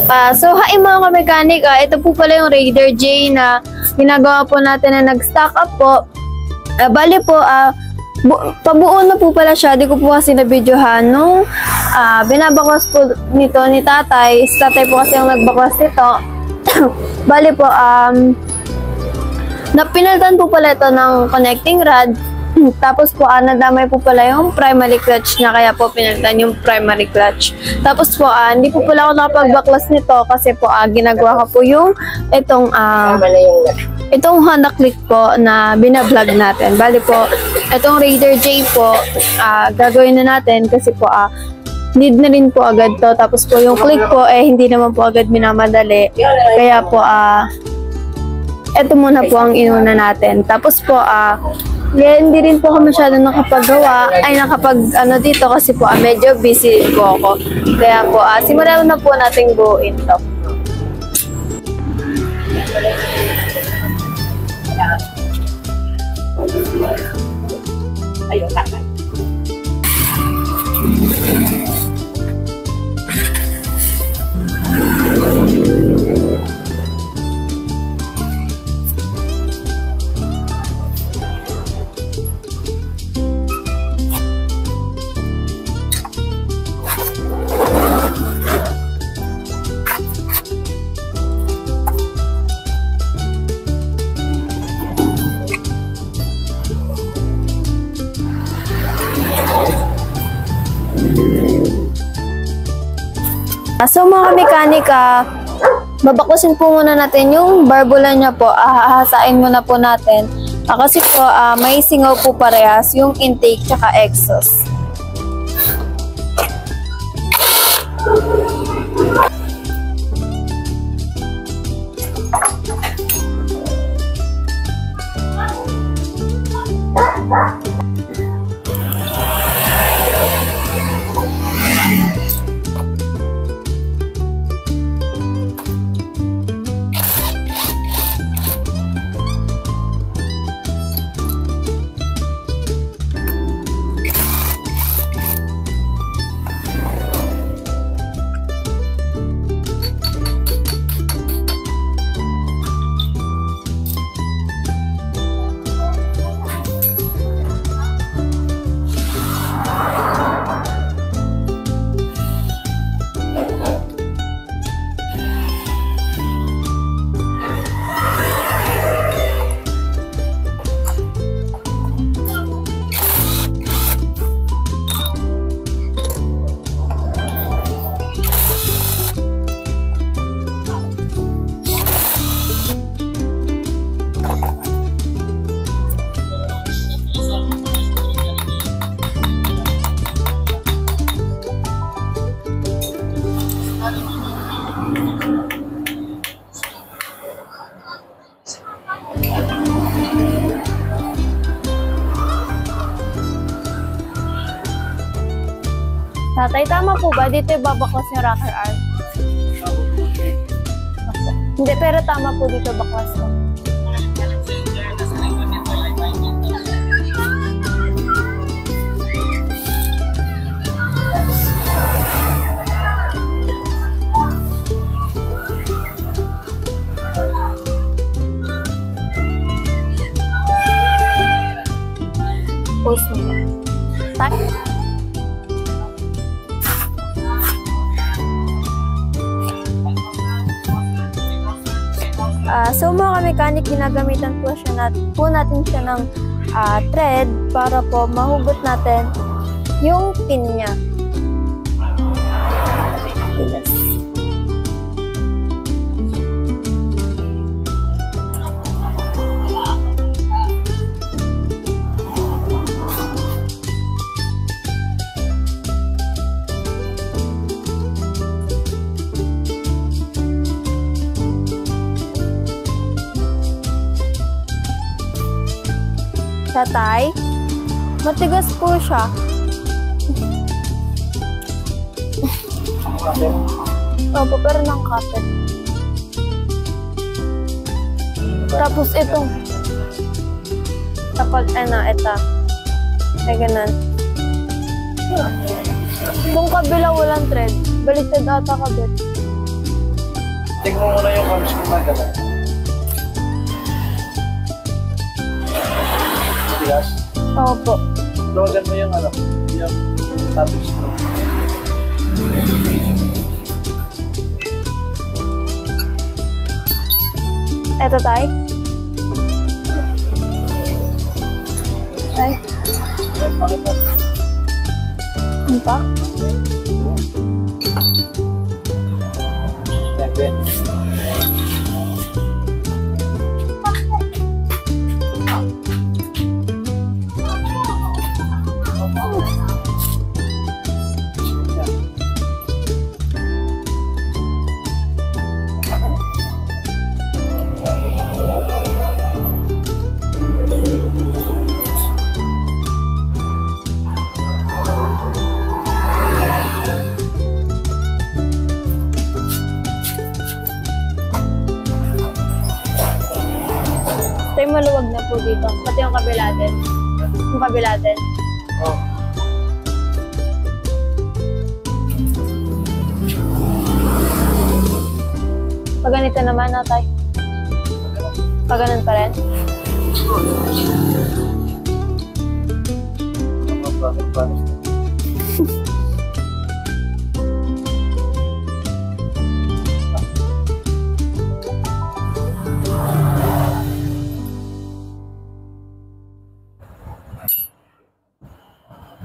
So, hi mga ka-mechanic, ito po pala yung Raider J na ginagawa po natin na nag-stack up po. Bali po, pabuo na po pala siya. Di ko po kasi na-videohan nung binabaklas po nito ni tatay. Si tatay po kasi yung nagbaklas nito. Bali po, napinaltan po pala ito ng connecting rod. Tapos po, nadamay po pala yung primary clutch na kaya po pinalitan yung primary clutch. Tapos po, hindi po pala ako nakapagbaklas nito kasi po, ginagawa ko po yung itong Honda Click po na binablog natin. Bali po, itong Raider J po, gagawin na natin kasi po, need na rin po agad to. Tapos po, yung click po, hindi naman po agad minamadali. Kaya po, ito muna po ang inuna natin. Tapos po, hindi rin po ako masyado nakapagawa, dito kasi po medyo busy po ako. Kaya po, simulan na po nating buuin to. Ayun, takay. So mga mekanika, babaklasin po muna natin yung barbula niya po. Hahasain muna po natin. Kasi po may singaw po parehas yung intake tsaka exhaust. Tatay, tama po ba? Dito yung babaklas yung rocker arm. Hindi, pero tama po dito baklas ko. Post mo. Tak. So mga mechanic, ginagamitan po natin siya ng thread para po mahugot natin yung pin niya. Tatay, matigas po siya. Opo, pero ng kapit. Tapos itong tapag, ito. Ay, ganun. Itong kabila walang thread. Baliktad ata kabit. Check mo muna yung arms kung nagala. Matigas? Opo. Logan mo yung ano, yung topic screw. Eto tay. Tay. Bakit ba? Ano pa? Never. Tay, maluwag na po dito. Pati yung kabila din. Yung kabila din. Oh. Pag ganito naman, no, tay? Pag ganun pa rin?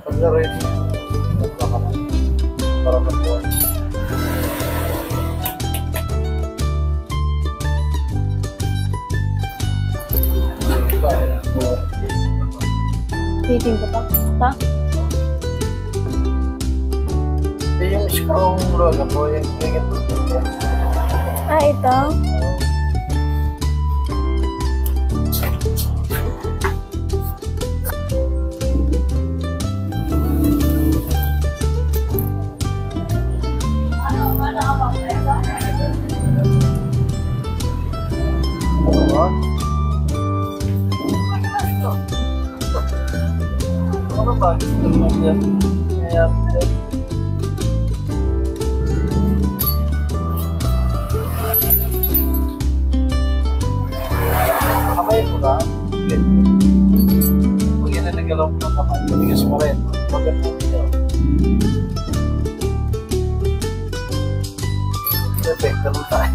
Pag na-ready, para mag-buwan. Fitting ko pa. Ha? Yung screw Logan mo, yung ganito. Ah, ito? Ano ba? Kaya, kamay mo na. Pag yan na nagalaw mo ng kamay, matigas mo rin. Magat mo rin yun. Perfect, ganun tayo.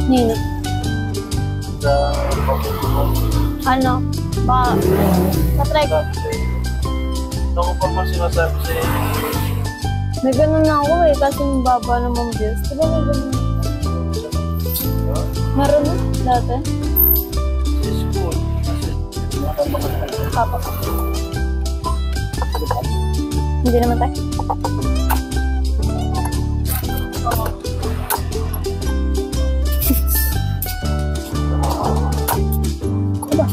Nino. Ano? Ba? Katry ko. Ako pa mas sinasabi sa iyo. May ganun na ako eh, kasi yung baba naman views. Diba may ganun na? Meron na? Dati? Sa school. Papa. Hindi naman tayo. Diba?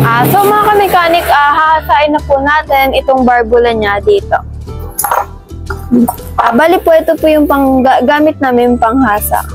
So mga ka-mechanic, hahasain na po natin itong barbula niya dito. Bali po, ito po yung gamit namin panghasa.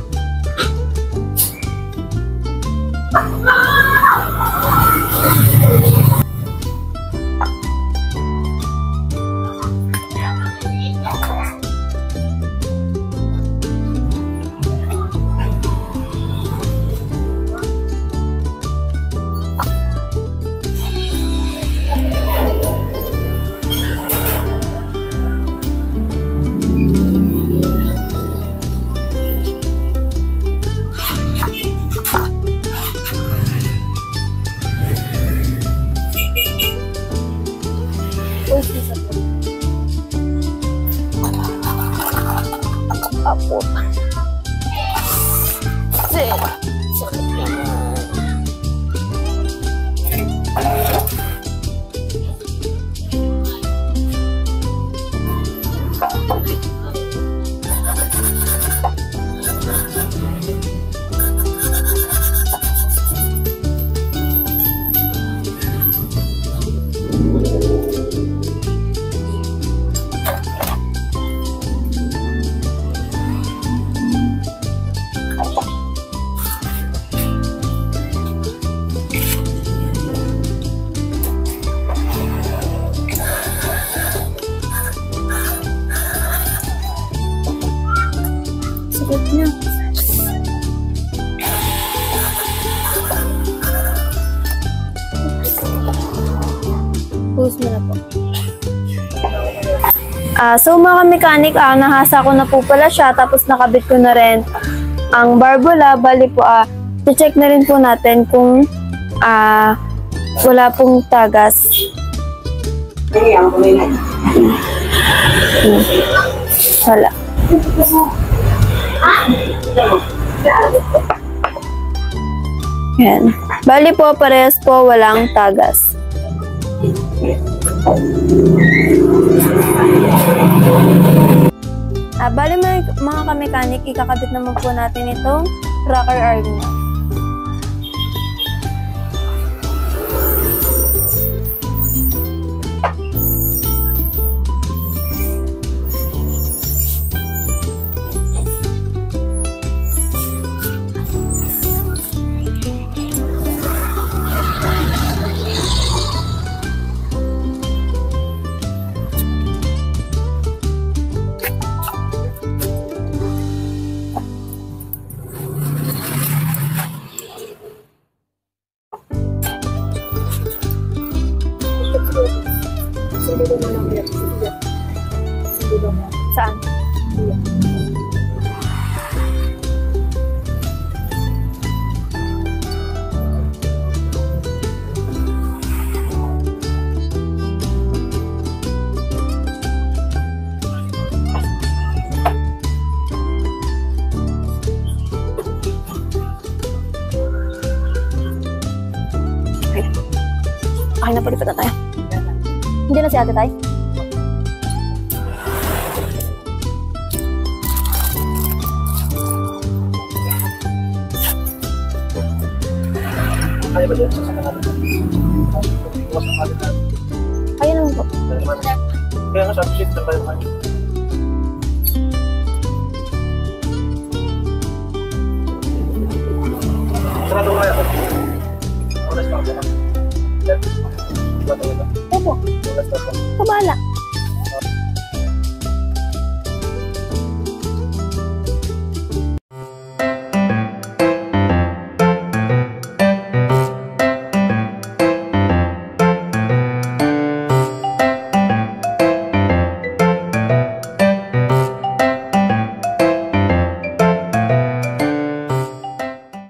Apo. Sakit niya. Pause mo na po. So mga mechanic, nahasa ko na po pala siya, tapos nakabit ko na rin ang barbula. Bali po, check na rin po natin kung wala pong tagas. Wala. Yan. Bali po, parehas po walang tagas. Bali mga ka-mechanic, ikakabit naman po natin itong rocker arm niya. Saan? Okay na, palipat na tayo. Hindi na si ate tayo. Kaya ba dyan? Sasama natin. Iwas ang atin natin. Kaya naman po. Kaya nga sa appreciate na tayo kayo. Sarado ko kaya ako. Honest pa ako. Diba talaga? Opo. Honest pa ako. Kabala.